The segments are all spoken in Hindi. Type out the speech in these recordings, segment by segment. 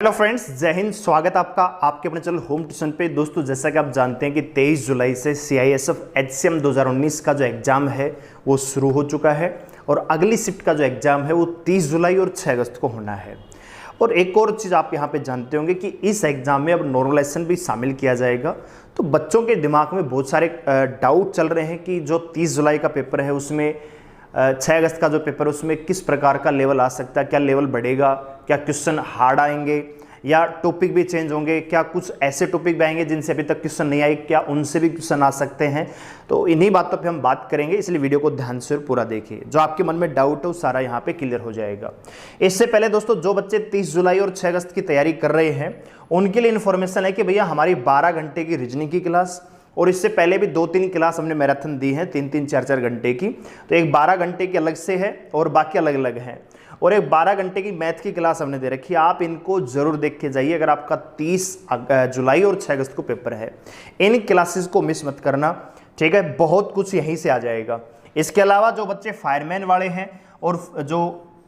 हेलो फ्रेंड्स, जय हिंद। स्वागत आपका आपके अपने चैनल होम ट्यूशन पे। दोस्तों, जैसा कि आप जानते हैं कि 23 जुलाई से CISF HCM 2019 का जो एग्ज़ाम है वो शुरू हो चुका है और अगली शिफ्ट का जो एग्ज़ाम है वो 30 जुलाई और 6 अगस्त को होना है। और एक और चीज़ आप यहाँ पे जानते होंगे कि इस एग्ज़ाम में अब नॉर्मलाइजेशन भी शामिल किया जाएगा। तो बच्चों के दिमाग में बहुत सारे डाउट चल रहे हैं कि जो 30 जुलाई का पेपर है उसमें 6 अगस्त का जो पेपर है उसमें किस प्रकार का लेवल आ सकता है, क्या लेवल बढ़ेगा, क्या क्वेश्चन हार्ड आएंगे या टॉपिक भी चेंज होंगे, क्या कुछ ऐसे टॉपिक भी आएंगे जिनसे अभी तक क्वेश्चन नहीं आए, क्या उनसे भी क्वेश्चन आ सकते हैं। तो इन्हीं बातों पे हम बात करेंगे, इसलिए वीडियो को ध्यान से पूरा देखिए। जो आपके मन में डाउट है वो सारा यहाँ पे क्लियर हो जाएगा। इससे पहले दोस्तों, जो बच्चे 30 जुलाई और 6 अगस्त की तैयारी कर रहे हैं उनके लिए इन्फॉर्मेशन है कि भैया हमारी 12 घंटे की रीजनिंग की क्लास और इससे पहले भी 2-3 क्लास हमने मैराथन दी है 3-3, 4-4 घंटे की। तो एक 12 घंटे की अलग से है और बाकी अलग अलग हैं। और एक 12 घंटे की मैथ की क्लास हमने दे रखी है, आप इनको जरूर देख के जाइए अगर आपका 30 जुलाई और 6 अगस्त को पेपर है। इन क्लासेस को मिस मत करना, ठीक है। बहुत कुछ यहीं से आ जाएगा। इसके अलावा जो बच्चे फायरमैन वाले हैं और जो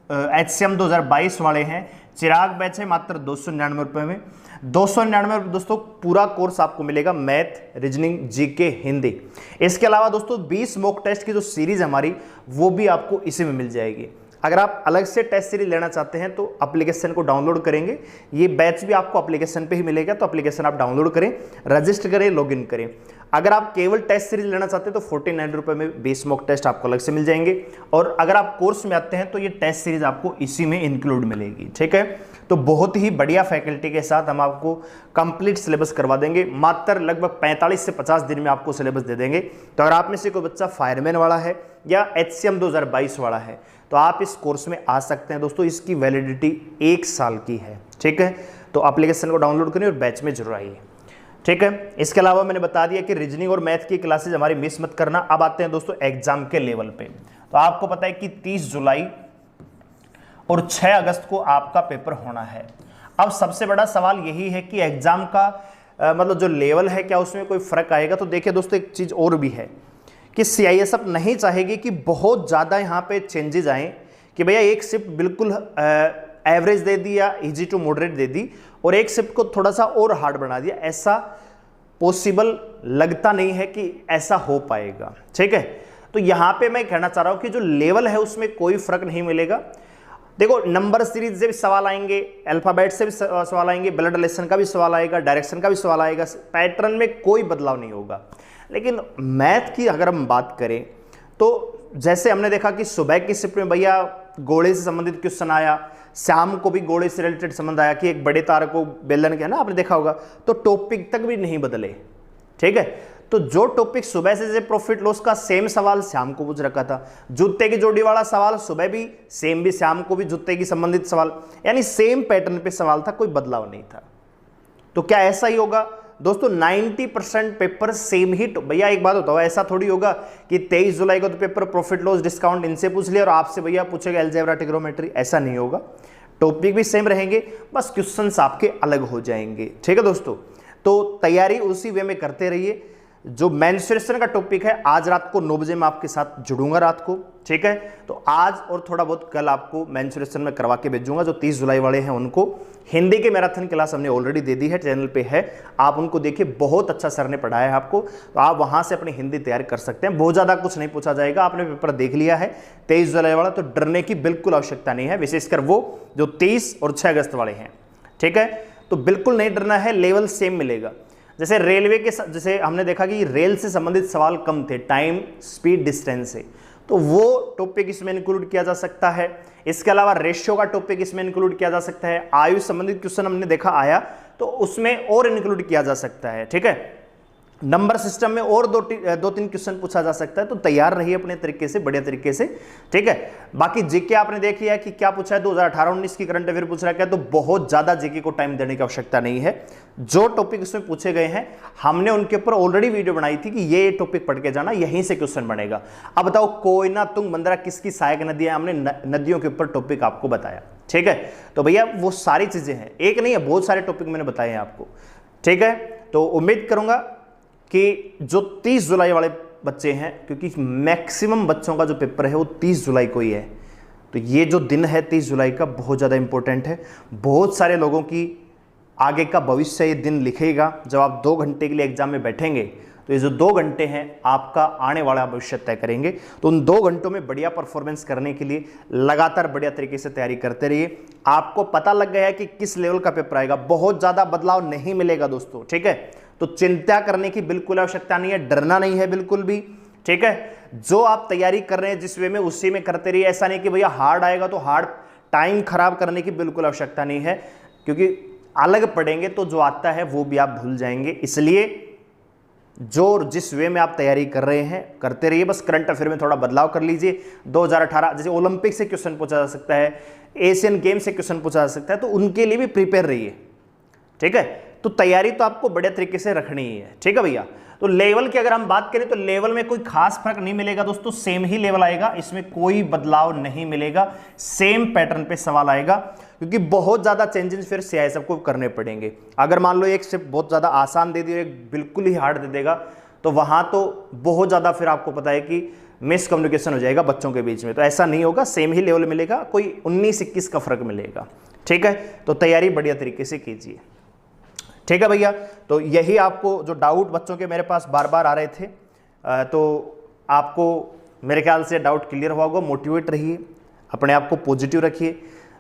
HCM 2022 वाले हैं, चिराग बैच है मात्र 299 रुपये में। 299 रुपये दोस्तों पूरा कोर्स आपको मिलेगा, मैथ, रीजनिंग, जीके, हिंदी। इसके अलावा दोस्तों 20 मॉक टेस्ट की जो सीरीज हमारी वो भी आपको इसी में मिल जाएगी। अगर आप अलग से टेस्ट सीरीज लेना चाहते हैं तो एप्लीकेशन को डाउनलोड करेंगे, ये बैच भी आपको एप्लीकेशन पे ही मिलेगा। तो एप्लीकेशन आप डाउनलोड करें, रजिस्टर करें, लॉगिन करें। अगर आप केवल टेस्ट सीरीज लेना चाहते हैं तो 49 रुपये में 20 मॉक टेस्ट आपको अलग से मिल जाएंगे। और अगर आप कोर्स में आते हैं तो ये टेस्ट सीरीज आपको इसी में इंक्लूड मिलेगी, ठीक है। तो बहुत ही बढ़िया फैकल्टी के साथ हम आपको कंप्लीट सिलेबस करवा देंगे। मात्र लगभग 45 से 50 दिन में आपको सिलेबस दे देंगे। तो अगर आप में से कोई बच्चा फायरमैन वाला है या HCM 2022 वाला है तो आप इस कोर्स में आ सकते हैं। दोस्तों, इसकी वैलिडिटी 1 साल की है, ठीक है। तो एप्लीकेशन को डाउनलोड करें और बैच में जरूर आइए, ठीक है। इसके अलावा मैंने बता दिया कि रीजनिंग और मैथ की क्लासेज हमारी मिस मत करना। अब आते हैं दोस्तों एग्जाम के लेवल पे। तो आपको पता है कि 30 जुलाई और 6 अगस्त को आपका पेपर होना है। अब सबसे बड़ा सवाल यही है कि एग्जाम का मतलब जो लेवल है क्या उसमें कोई फर्क आएगा। तो देखिए दोस्तों, एक चीज और भी है कि CISF नहीं चाहेगी कि बहुत ज़्यादा यहाँ पे चेंजेस आए कि भैया एक शिफ्ट बिल्कुल एवरेज दे दी या इजी टू मॉडरेट दे दी और एक शिफ्ट को थोड़ा सा और हार्ड बना दिया। ऐसा पॉसिबल लगता नहीं है कि ऐसा हो पाएगा, ठीक है। तो यहाँ पे मैं कहना चाह रहा हूँ कि जो लेवल है उसमें कोई फर्क नहीं मिलेगा। देखो, नंबर सीरीज से भी सवाल आएंगे, अल्फाबेट से भी सवाल आएंगे, ब्लड रिलेशन का भी सवाल आएगा, डायरेक्शन का भी सवाल आएगा। पैटर्न में कोई बदलाव नहीं होगा। लेकिन मैथ की अगर हम बात करें तो जैसे हमने देखा कि सुबह की शिफ्ट में भैया गोले से संबंधित क्वेश्चन आया, शाम को भी गोले से रिलेटेड संबंध आया कि एक बड़े तार को बेलन के, है ना, आपने देखा होगा। तो टॉपिक तक भी नहीं बदले, ठीक है। तो जो टॉपिक सुबह से प्रॉफिट लॉस का सेम सवाल शाम को पूछ रखा था, जूते की जोड़ी वाला सवाल सुबह भी सेम, भी शाम को भी जूते की संबंधित सवाल, यानी सेम पैटर्न पे सवाल था, कोई बदलाव नहीं था। तो क्या ऐसा ही होगा दोस्तों? 90% पेपर सेम ही। भैया एक बात बताओ, ऐसा थोड़ी होगा कि 23 जुलाई को तो पेपर प्रॉफिट लॉस डिस्काउंट इनसे पूछ लिया और आपसे भैया पूछेगा अलजेब्रा ट्रिग्नोमेट्री। ऐसा नहीं होगा। टॉपिक भी सेम रहेंगे, बस क्वेश्चंस आपके अलग हो जाएंगे, ठीक है दोस्तों। तो तैयारी उसी वे में करते रहिए। जो मेंस्ट्रुएशन का टॉपिक है आज रात को 9 बजे मैं आपके साथ जुड़ूंगा रात को, ठीक है। तो आज और थोड़ा बहुत कल आपको मेंस्ट्रुएशन में करवा के भेजूंगा। जो 30 जुलाई वाले हैं उनको हिंदी के मैराथन क्लास हमने ऑलरेडी दे दी है, चैनल पे है, आप उनको देखिए। बहुत अच्छा सर ने पढ़ाया है आपको, तो आप वहां से अपनी हिंदी तैयार कर सकते हैं। बहुत ज्यादा कुछ नहीं पूछा जाएगा, आपने पेपर देख लिया है 23 जुलाई वाला, तो डरने की बिल्कुल आवश्यकता नहीं है। विशेषकर वो जो 30 और 6 अगस्त वाले हैं, ठीक है। तो बिल्कुल नहीं डरना है, लेवल सेम मिलेगा। जैसे रेलवे के, जैसे हमने देखा कि रेल से संबंधित सवाल कम थे, टाइम, स्पीड, डिस्टेंस से, तो वो टॉपिक इसमें इंक्लूड किया जा सकता है। इसके अलावा रेशियो का टॉपिक इसमें इंक्लूड किया जा सकता है। आयु संबंधित क्वेश्चन हमने देखा आया तो उसमें और इंक्लूड किया जा सकता है, ठीक है। नंबर सिस्टम में और 2-3 क्वेश्चन पूछा जा सकता है। तो तैयार रहिए अपने तरीके से, बढ़िया तरीके से, ठीक है। बाकी जीके आपने देख लिया कि क्या पूछा है, 2018-19 की करंट अफेयर पूछ रहा है। तो बहुत ज्यादा जीके को टाइम देने की आवश्यकता नहीं है। जो टॉपिक उसमें पूछे गए हैं हमने उनके ऊपर ऑलरेडी वीडियो बनाई थी कि ये टॉपिक पढ़ के जाना, यहीं से क्वेश्चन बनेगा। अब बताओ, कोयना, तुंग, मंदरा किसकी सहायक नदियां, हमने नदियों के ऊपर टॉपिक आपको बताया, ठीक है। तो भैया वो सारी चीजें हैं, एक नहीं है, बहुत सारे टॉपिक मैंने बताए हैं आपको, ठीक है। तो उम्मीद करूंगा कि जो 30 जुलाई वाले बच्चे हैं, क्योंकि मैक्सिमम बच्चों का जो पेपर है वो 30 जुलाई को ही है, तो ये जो दिन है 30 जुलाई का बहुत ज़्यादा इंपॉर्टेंट है। बहुत सारे लोगों की आगे का भविष्य ये दिन लिखेगा। जब आप 2 घंटे के लिए एग्जाम में बैठेंगे तो ये जो 2 घंटे हैं आपका आने वाला भविष्य तय करेंगे। तो उन 2 घंटों में बढ़िया परफॉर्मेंस करने के लिए लगातार बढ़िया तरीके से तैयारी करते रहिए। आपको पता लग गया है कि किस लेवल का पेपर आएगा, बहुत ज़्यादा बदलाव नहीं मिलेगा दोस्तों, ठीक है। तो चिंता करने की बिल्कुल आवश्यकता नहीं है, डरना नहीं है बिल्कुल भी, ठीक है। जो आप तैयारी कर रहे हैं जिस वे में उसी में करते रहिए। ऐसा नहीं कि भैया हार्ड आएगा तो हार्ड, टाइम खराब करने की बिल्कुल आवश्यकता नहीं है, क्योंकि अलग पढ़ेंगे तो जो आता है वो भी आप भूल जाएंगे। इसलिए जो जिस वे में आप तैयारी कर रहे हैं करते रहिए। बस करंट अफेयर में थोड़ा बदलाव कर लीजिए। 2018 जैसे ओलंपिक से क्वेश्चन पूछा जा सकता है, एशियन गेम से क्वेश्चन पूछा जा सकता है, तो उनके लिए भी प्रिपेयर रहिए, ठीक है। तो तैयारी तो आपको बढ़िया तरीके से रखनी ही है, ठीक है भैया। तो लेवल की अगर हम बात करें तो लेवल में कोई खास फर्क नहीं मिलेगा दोस्तों, सेम ही लेवल आएगा, इसमें कोई बदलाव नहीं मिलेगा, सेम पैटर्न पे सवाल आएगा, क्योंकि बहुत ज्यादा चेंजेस फिर सीआईएसएफ को करने पड़ेंगे। अगर मान लो एक स्टेप बहुत ज्यादा आसान दे दिया, एक बिल्कुल ही हार्ड दे देगा, तो वहां तो बहुत ज्यादा फिर आपको पता है कि मिसकम्युनिकेशन हो जाएगा बच्चों के बीच में। तो ऐसा नहीं होगा, सेम ही लेवल मिलेगा, कोई 19-21 का फर्क मिलेगा, ठीक है। तो तैयारी बढ़िया तरीके से कीजिए, ठीक है भैया। तो यही आपको जो डाउट बच्चों के मेरे पास बार बार आ रहे थे, तो आपको मेरे ख्याल से डाउट क्लियर हुआ होगा। मोटिवेट रहिए, अपने आप को पॉजिटिव रखिए,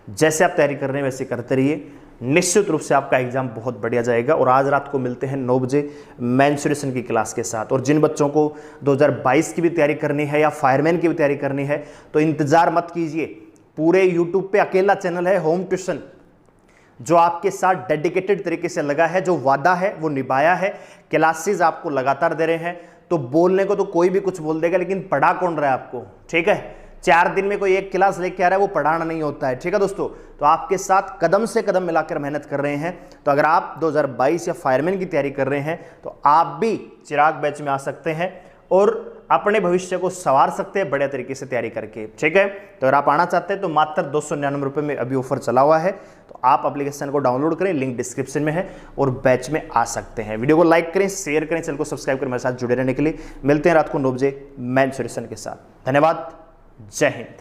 जैसे आप तैयारी कर रहे हैं वैसे करते रहिए, निश्चित रूप से आपका एग्जाम बहुत बढ़िया जाएगा। और आज रात को मिलते हैं 9 बजे मेंसुरेशन की क्लास के साथ। और जिन बच्चों को 2022 की भी तैयारी करनी है या फायरमैन की भी तैयारी करनी है तो इंतजार मत कीजिए, पूरे यूट्यूब पे अकेला चैनल है होम ट्यूशन, जो आपके साथ डेडिकेटेड तरीके से लगा है, जो वादा है वो निभाया है, क्लासेस आपको लगातार दे रहे हैं। तो बोलने को तो कोई भी कुछ बोल देगा, लेकिन पढ़ा कौन रहा है आपको, ठीक है। 4 दिन में कोई एक क्लास लेके आ रहा है, वो पढ़ाना नहीं होता है, ठीक है दोस्तों। तो आपके साथ कदम से कदम मिलाकर मेहनत कर रहे हैं। तो अगर आप 2022 या फायरमैन की तैयारी कर रहे हैं तो आप भी चिराग बैच में आ सकते हैं और अपने भविष्य को संवार सकते हैं बढ़िया तरीके से तैयारी करके, ठीक है। तो अगर आप आना चाहते हैं तो मात्र 299 रुपये में अभी ऑफर चला हुआ है। तो आप एप्लीकेशन को डाउनलोड करें, लिंक डिस्क्रिप्शन में है, और बैच में आ सकते हैं। वीडियो को लाइक करें, शेयर करें, चैनल को सब्सक्राइब करें। मेरे साथ जुड़े रहने के लिए मिलते हैं रात को 9 बजे मेंसुरेशन के साथ। धन्यवाद, जय हिंद।